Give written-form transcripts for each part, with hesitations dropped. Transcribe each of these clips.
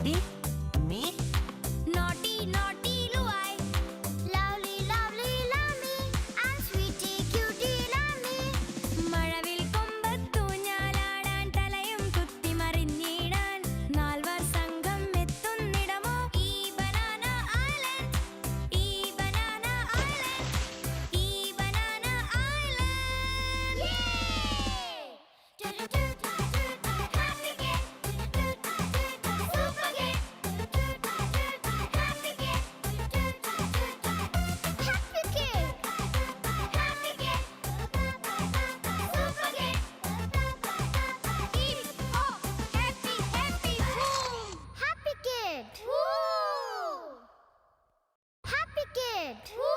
naughty? Me? Naughty, naughty Luai. Lovely, lovely Lami. I'm sweetie, cutie Lami. മഴവിൽ കൊമ്പത്തൂഞ്ഞാലാടാൻ തലയും കുത്തി മറിഞ്ഞിടാൻ നാൽവർ സംഘം എത്തുന്നിടമോ ഈ banana island. ഈ banana island. ഈ banana island. Yay! Happy kid. Super kid. Happy kid. Happy kid. Happy kid. Super kid. Happy, happy, woo! Happy kid. Woo! Happy kid. Woo!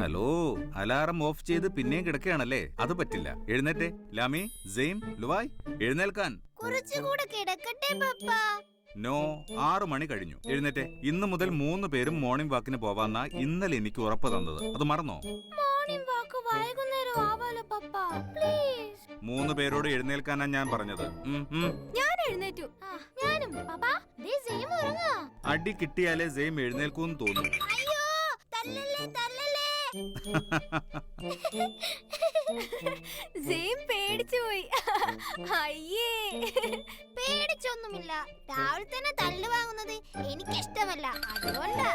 Hello, alarm off ചെയ്ത് പിന്നെയും കിടക്കുകയാണല്ലേ? അത് പറ്റില്ല. എഴുന്നേറ്റേ. ലാമി, same, ലുവായ്, എഴുന്നേൽക്കാൻ. കുറച്ചുകൂടെ കിടക്കട്ടെ പപ്പ. No, 6 മണി കഴിഞ്ഞു. എഴുന്നേറ്റെ. ഇന്നു മുതൽ 3 പേരും മോർണിംഗ് വാക്കിന് പോവാന്നാ ഇന്നലെ എനിക്ക് ഉറപ്പ് തന്നത്. അത് മറന്നോ? മോർണിംഗ് വാക്ക് വൈകുന്നേരം ആവാലോ പപ്പ. പ്ലീസ്. 3 പേരോട് എഴുന്നേൽക്കാനാ ഞാൻ പറഞ്ഞത്. ഞാൻ എഴുന്നേറ്റു. ഞാനും പപ്പ. ദേ സെയിം ഉറങ്ങാ. അടി കിട്ടിയാലേ സെയിം എഴുന്നേൽക്കൂന്ന് തോന്നുന്നു. അയ്യോ, തല്ലല്ലേ തല്ലല്ലേ. സെയിം പേടിച്ചുപോയി. അയ്യേ, പേടിച്ചൊന്നുമില്ല. രാവിലെ തന്നെ തല്ല് വാങ്ങുന്നത് എനിക്കിഷ്ടമല്ല. അതുകൊണ്ടാ.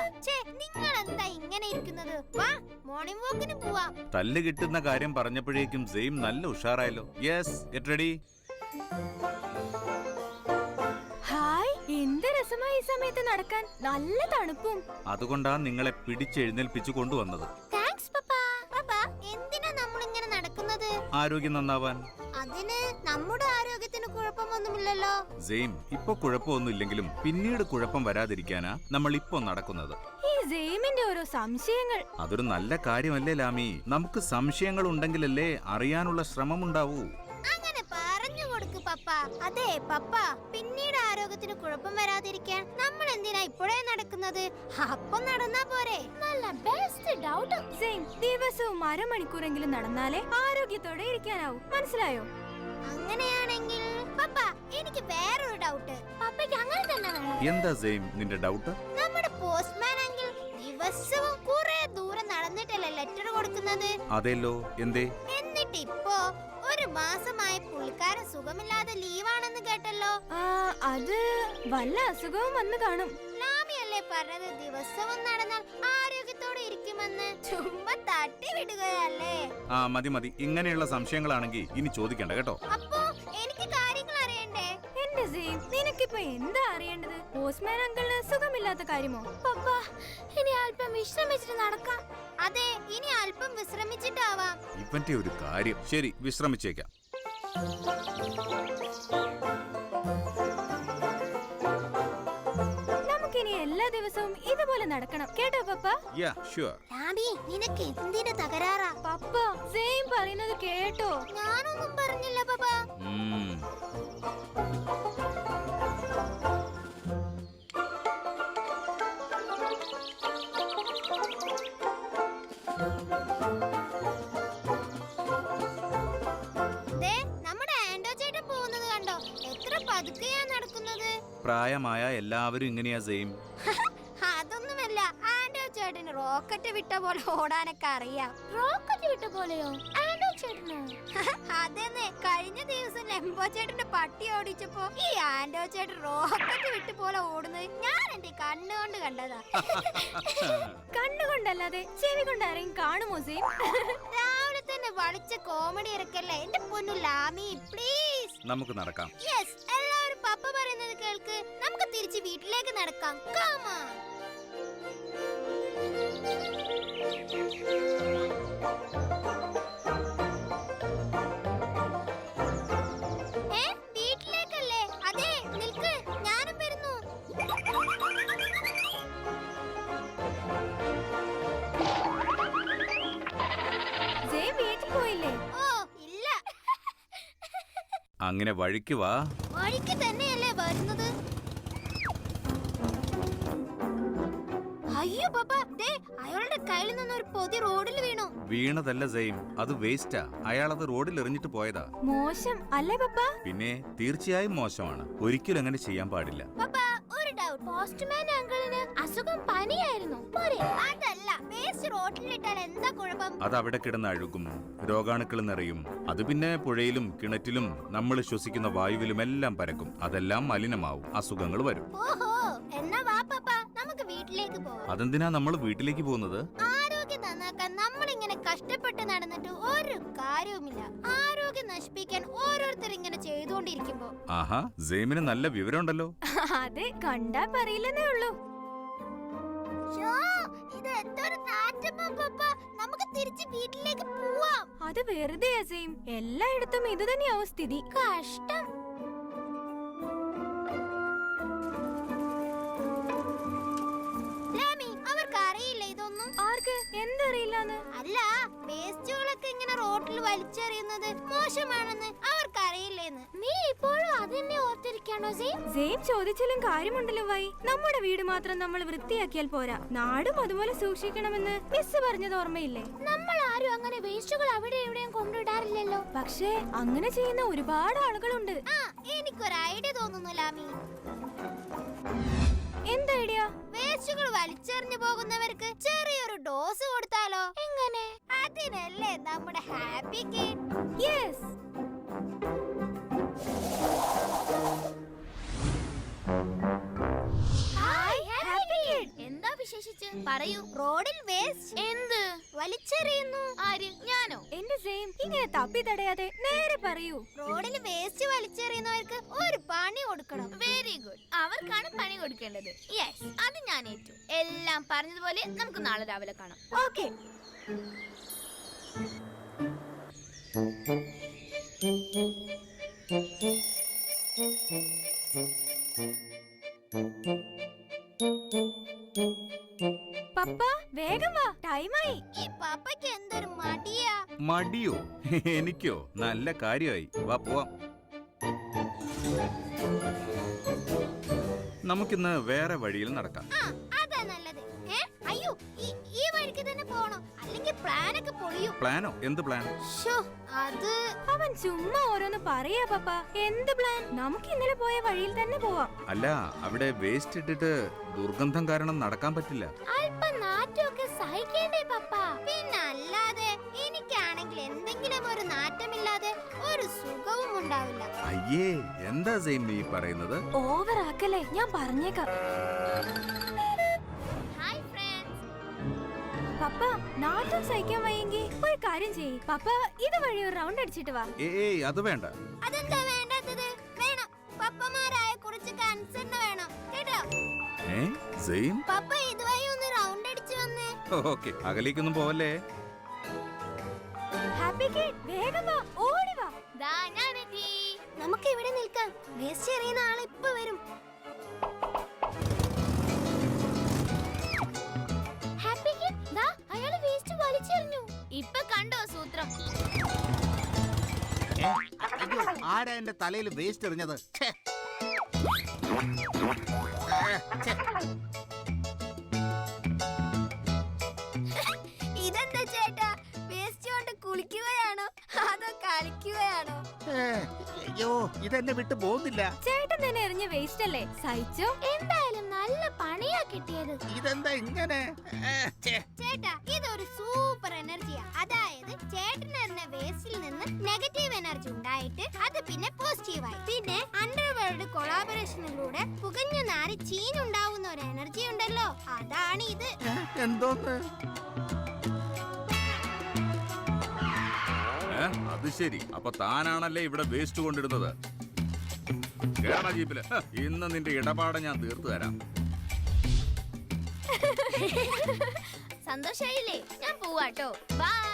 നിങ്ങൾ എന്താ ഇങ്ങനെ ഇരിക്കുന്നത്? വാ, മോർണിംഗ് വാക്കിന് പോവാം. തല്ല് കിട്ടുന്ന കാര്യം പറഞ്ഞപ്പോഴേക്കും സെയിം നല്ല ഉഷാറായല്ലോ. Yes, get ready. ഹായ്, എന്ത് രസമായി ഈ സമയത്ത് നടക്കാൻ. നല്ല തണുപ്പും. അതുകൊണ്ടാ നിങ്ങളെ പിടിച്ചെഴുന്നേൽപ്പിച്ചു കൊണ്ടുവന്നത്. താങ്ക്സ് പപ്പ. പപ്പ, എന്തിനാ നമ്മളിങ്ങനെ നടക്കുന്നത്? ആരോഗ്യം നന്നാവാൻ. അതിന് നമ്മുടെ ആരോഗ്യത്തിന് കുഴപ്പമൊന്നുമില്ലല്ലോ. സെയിം, ഇപ്പൊ കുഴപ്പമൊന്നുമില്ലെങ്കിലും പിന്നീട് കുഴപ്പം വരാതിരിക്കാനാ നമ്മൾ ഇപ്പൊ നടക്കുന്നത്. ഈ സെയിമിന്റെ ഓരോ സംശയങ്ങൾ. അതൊരു നല്ല കാര്യമല്ലേ ലാമി? നമുക്ക് സംശയങ്ങൾ ഉണ്ടെങ്കിലല്ലേ അറിയാനുള്ള ശ്രമം ഉണ്ടാവൂ. അങ്ങനെ പറഞ്ഞു കൊടുക്ക് പപ്പ. അതെ പപ്പ, പിന്നീട് ആരോഗ്യത്തിന് കുഴപ്പം വരാതിരിക്കാൻ നമ്മൾ എന്തിനാ ഇപ്പോഴേ നടക്കുന്നത്? അപ്പം നടന്നാ പോരെ. നല്ല ബെസ്റ്റ് ഡൗട്ട്. സെയിം, ദിവസവും 1/2 മണിക്കൂറെങ്കിലും നടന്നാലേ ആരോഗ്യത്തോടെ ഇരിക്കാനാവും. മനസ്സിലായോ? അങ്ങനെയാണെങ്കിൽ പപ്പ, എനിക്ക് വേറൊരു ഡൗട്ട്. പപ്പയ്ക്ക് അങ്ങനെ തന്നെ വേണം. എന്താ സെയിം നിന്റെ ഡൗട്ട്? നമ്മുടെ പോസ്റ്റ്മാൻ അങ്കിൾ ദിവസവും കുറെ ദൂരം നടന്നിട്ടല്ലേ ലെറ്റർ കൊടുക്കുന്നത്? അതെല്ലോ, എന്തേ? എന്നിട്ട് ഇപ്പോ 1 മാസമായി പുള്ളിക്കാരൻ സുഖമില്ലാതെ ലീവാണെന്ന് കേട്ടല്ലോ. അത് വല്ല അസുഖവും വന്നു കാണും. ലാമിയല്ലേ പറഞ്ഞത് ദിവസവും നടന്നാൽ ആരോഗ്യത്തോടെ ഇരിക്കുമെന്ന്? ചുമ്മാ തട്ടി വിടുകയല്ലേ. മതി മതി. ഇങ്ങനെയുള്ള സംശയങ്ങളാണെങ്കിൽ ഇനി ചോദിക്കണ്ട കേട്ടോ. അപ്പോ എനിക്ക് കാര്യങ്ങൾ അറിയണ്ടേ? എന്റെ സെയിം, നിനക്കിപ്പോ എന്താ അറിയേണ്ടത്? പോസ്റ്റ്മാൻ അങ്കിളിന് സുഖമില്ലാത്ത കാര്യമോ? പപ്പ, ഇനി അല്പം വിശ്രമിച്ചിട്ട് നടക്കാം. അതെ, ഇനി അല്പം വിശ്രമിച്ചിട്ടാവാം. ഇവന്റെ ഒരു കാര്യം. ശരി, വിശ്രമിച്ചേക്കാം. നമുക്കിനി എല്ലാ ദിവസവും ഇതുപോലെ നടക്കണം, കേട്ടോ പപ്പ? യാ, ഷുവർ. ലാമി, നിനക്ക് എന്തിന്റെ തകരാറാ? പപ്പ, സെയിം പറയുന്നത് കേട്ടോ? ഞാനൊന്നും പറഞ്ഞില്ല പപ്പ. നമ്മുടെ ആൻഡോ ചേട്ടൻ പോകുന്നത് കണ്ടോ? എത്ര പതുക്കെയാ നടക്കുന്നത്. പ്രായമായ എല്ലാവരും ഇങ്ങനെയാ സെയിം. അതൊന്നുമല്ല, ആൻഡോ ചേട്ടന് റോക്കറ്റ് വിട്ട പോലെ ഓടാനൊക്കെ അറിയാം. റോക്കറ്റ് വിട്ട പോലെയോ? ആൻഡോ ചേട്ടനോ? അതെന്നെ, കഴിഞ്ഞ ദിവസം ലെമ്പോ ചേട്ടന്റെ പട്ടി ഓടിച്ചപ്പോ ഈ ആൻഡോ ചേട്ടൻ റോക്കറ്റ് വിട്ട പോലെ ഓടുന്നത് ഞാൻ എന്റെ കണ്ണുകൊണ്ട് കണ്ടതാ. കണ്ണുകൊണ്ടല്ലാതെ ചെവി കൊണ്ട് ആരെയും കാണുമോ സെയിം? രാവിലെ തന്നെ വളിച്ച കോമഡി ഇറക്കല്ലേ എന്റെ പൊന്നു ലാമി. പ്ലീസ്, നമുക്ക് നടക്കാം. യെസ്, എല്ലാവരും പപ്പ പറയുന്നത് കേൾക്ക്. നമുക്ക് തിരിച്ച് വീട്ടിലേക്ക് നടക്കാം. Come on. വീട്ടിലേക്കല്ലേ? അതെ, നിൽക്ക്, ഞാനും വരുന്നു. സെയിം വീട്ടിൽ പോയില്ലേ? അങ്ങനെ വഴിക്ക് വാ. വഴിക്ക് തന്നെയല്ലേ വരുന്നത്? അയ്യോ പപ്പ, ദേ അയാളുടെ കയ്യിൽ നിന്ന് ഒരു പൊതി റോഡിൽ വീണു. വീണതല്ല സെയിം, അത് വേസ്റ്റാ. അയാളത് റോഡിൽ എറിഞ്ഞിട്ട് പോയതാ. മോശം അല്ലേ പപ്പ? പിന്നെ തീർച്ചയായും മോശമാണ്. ഒരിക്കലും അങ്ങനെ ചെയ്യാൻ പാടില്ല. പപ്പ, ഒരു ഡൗട്ട്. പോസ്റ്റ്മാൻ അങ്കിളിന് അസുഖം പനിയായിരുന്നു. അതല്ല, വേസ്റ്റ് റോഡിലിട്ടാൽ എന്താ കുഴപ്പം? അത് അവിടെ കിടന്ന് അഴുകും, രോഗാണുക്കൾ നിറയും. അത് പിന്നെ പുഴയിലും കിണറ്റിലും നമ്മൾ ശ്വസിക്കുന്ന വായുവിലും എല്ലാം പരക്കും. അതെല്ലാം മലിനമാവും, അസുഖങ്ങൾ വരും. ഓഹോ, എന്നാ വാ പപ്പ, നമുക്ക് വീട്ടിലേക്ക് പോവാം. അതെന്തിനാ നമ്മൾ വീട്ടിലേക്ക് പോകുന്നത്? ആരോഗ്യം നന്നാക്കാൻ നമ്മൾ ഇങ്ങനെ കഷ്ടപ്പെട്ട് നടന്നിട്ട് ഒരു കാര്യവുമില്ല. ആരോഗ്യം നശിപ്പിക്കാൻ ഓരോരുത്തർ ഇങ്ങനെ ചെയ്തുകൊണ്ടിരിക്കുമ്പോ. ആഹാ, സെയിമിന് നല്ല വിവരമുണ്ടല്ലോ. അതെ, കണ്ടാ പറയില്ലെന്നേ ഉള്ളൂ. ഇത് എന്തൊരു നാറ്റമാ പപ്പ, നമുക്ക് തിരിച്ച് വീട്ടിലേക്ക് പോവാം. അത് വെറുതെ അസീം, എല്ലായിടത്തും ഇത് തന്നെയാവും സ്ഥിതി. കഷ്ടം. ലാമി, അവർക്ക് അറിയില്ല ഇതൊന്നും. ആർക്ക് എന്തറിയില്ലാന്ന്? അല്ല, വേസ്റ്റുകളൊക്കെ ഇങ്ങനെ റോഡിൽ വലിച്ചെറിയുന്നത് മോശമാണെന്ന് അവർക്കറിയില്ലേന്ന്. നീ ഇപ്പോഴും അതെന്നെ ഓർത്തിരിക്കാണോ സെയിം ചോദിച്ചാലും കാര്യമുണ്ടല്ലോ വൈ. നമ്മുടെ വീട് മാത്രം നമ്മൾ വൃത്തിയാക്കിയാൽ പോരാ, നാടും അതുപോലെ സൂക്ഷിക്കണമെന്ന് മിസ് പറഞ്ഞത് ഓർമ്മയില്ലേ? നമ്മൾ ആരും അങ്ങനെ വേസ്റ്റുകൾ അവിടെ എവിടെയും കൊണ്ടിടാറില്ലല്ലോ. പക്ഷേ അങ്ങനെ ചെയ്യുന്ന ഒരുപാട് ആളുകളുണ്ട്. ആ, എനിക്കൊരു ഐഡിയ തോന്നുന്നു ലാമി. എന്ത് ഐഡിയ? വേസ്റ്റുകൾ വലിച്ചെറിഞ്ഞു പോകുന്നവർക്ക് ചെറിയൊരു ഡോസ് കൊടുത്താലോ? എങ്ങനെ? അതിനല്ലേ നമ്മുടെ happy kid. Yes. Hi happy kid. എന്താ വിശേഷിച്ച്? പറയൂ. റോഡിൽ വേസ്റ്റ് എന്ത് വലിച്ചെറിയുന്നു? ആര്? ഞാനോ? എന്റെ സെയിം, ഇങ്ങനെ തപ്പി തടയാതെ നേരെ പറയൂ. റോഡിൽ വേസ്റ്റ് വലിച്ചെറിയുന്നവർക്ക് ഒരു പണി കൊടുക്കണം. വെരി ഗുഡ്, അവർക്കാണ് പണി കൊടുക്കേണ്ടത്. യെസ്, അത് ഞാൻ ഏറ്റു. എല്ലാം പറഞ്ഞതുപോലെ നമുക്ക് നാളെ രാവിലെ കാണാം. ഓക്കെ. പപ്പ വേഗം വാ, ടൈമായി. ഈ പപ്പയ്ക്ക് എന്തൊരു മടിയാ. മടിയോ? എനിക്കോ? നല്ല കാര്യമായി. വാ പോവാം. നമുക്കിന്ന് വേറെ വഴിയിൽ നടക്കാം. ആ, അതാ നല്ലത്. അയ്യോ, ഈ വഴിക്ക് തന്നെ പോണോ? അല്ലെങ്കിൽ പ്ലാനൊക്കെ പൊളിയും. പ്ലാനോ? എന്ത് പ്ലാൻ? ശോ, അത് അവൻ ചുമ്മാ ഓരോന്ന് പറയാ പപ്പ. എന്ത് പ്ലാൻ? നമുക്ക് ഇന്നലെ പോയ വഴിയിൽ തന്നെ പോവാം. അല്ല, അവിടെ വേസ്റ്റ് ഇട്ടിട്ട് ദുർഗന്ധം കാരണം നടക്കാൻ പറ്റില്ല. അല്പം നാറ്റമൊക്കെ സഹിക്കേണ്ടേ പപ്പ? പിന്നെ അല്ലാതെ എനിക്കാണെങ്കിൽ എന്തെങ്കിലും ഒരു നാറ്റമില്ലാതെ ഒരു സുഖവും ഉണ്ടാവില്ല. അയ്യേ, എന്താ സെയിം നീ പറയുന്നത്? ഓവർ ആക്കല്ലേ, ഞാൻ പറഞ്ഞേക്കാം. Hi friends. പപ്പ, നാട്ടം സഹിക്കാൻ വയ്യെങ്കിൽ ഒരു കാര്യം ചെയ്യ്. പപ്പ ഇത് വഴി ഒരു റൗണ്ട് അടിച്ചിട്ട് വാ. ഏയ്, അത് വേണ്ട. അതെന്താ വേണ്ടാത്തത്? വേണം. പപ്പമാരായ കുറച്ച് കൺസേൺ വേണം കേട്ടോ. സെയിം? പപ്പ ഇതുവഴി ഒന്ന് റൗണ്ട് അടിച്ചു വന്നേ. ഓക്കെ, അകലേക്കൊന്നും പോവല്ലേ. ഹാപ്പി കിഡ്, വേഗം വാ, ഓടി വാ. ദാ ഞാനെത്തി. നമുക്ക് ഇവിടെ നിൽക്കാം. വേസ്റ്റ് എറിയുന്ന ആൾ ഇപ്പൊ വരും. ഹാപ്പി കിഡ്, ദാ അയാൾ വേസ്റ്റ് വലിച്ചെറിഞ്ഞു. ഇപ്പൊ കണ്ടോ സൂത്രം? ആരാ എന്റെ തലയിൽ വേസ്റ്റ് എറിഞ്ഞത്? ഇതെന്താ ചേട്ടാ, വേസ്റ്റ് കൊണ്ട് കുളിക്കുകയാണോ അതോ കളിക്കുകയാണോ? അയ്യോ, ഇതെന്നെ വിട്ടു പോകുന്നില്ല. ചേട്ടൻ തന്നെ എറിഞ്ഞ വേസ്റ്റ് അല്ലേ, സഹിച്ചോ. എന്തായാലും നല്ല പണിയാ കിട്ടിയത്. ഇതെന്താ ഇങ്ങനെ? ചേട്ടാ, ഇതൊരു സൂപ്പർ എനർജിയാ. അതായത് ചേട്ടനെറിഞ്ഞ വേസ്റ്റിൽ നിന്ന് നെഗറ്റീവ് എനർജി ഉണ്ടായിട്ട് അത് പിന്നെ പോസിറ്റീവായി. പിന്നെ അണ്ടർവേൾഡ് കൊളാബറേഷനിലൂടെ പുകഞ്ഞ നാരി ചീനുണ്ടാവുന്ന ഒരു എനർജി ഉണ്ടല്ലോ, അതാണ് ഇത്. എന്തോന്ന്? അത് ശരി. അപ്പൊ താനാണല്ലേ ഇവിടെ വേസ്റ്റ് കൊണ്ടിടുന്നത്? കേരള ജീപ്പില് ഇന്ന് നിന്റെ ഇടപാട് ഞാൻ തീർത്തു തരാം. സന്തോഷായില്ലേ? ഞാൻ പോവാട്ടോ. ബൈ.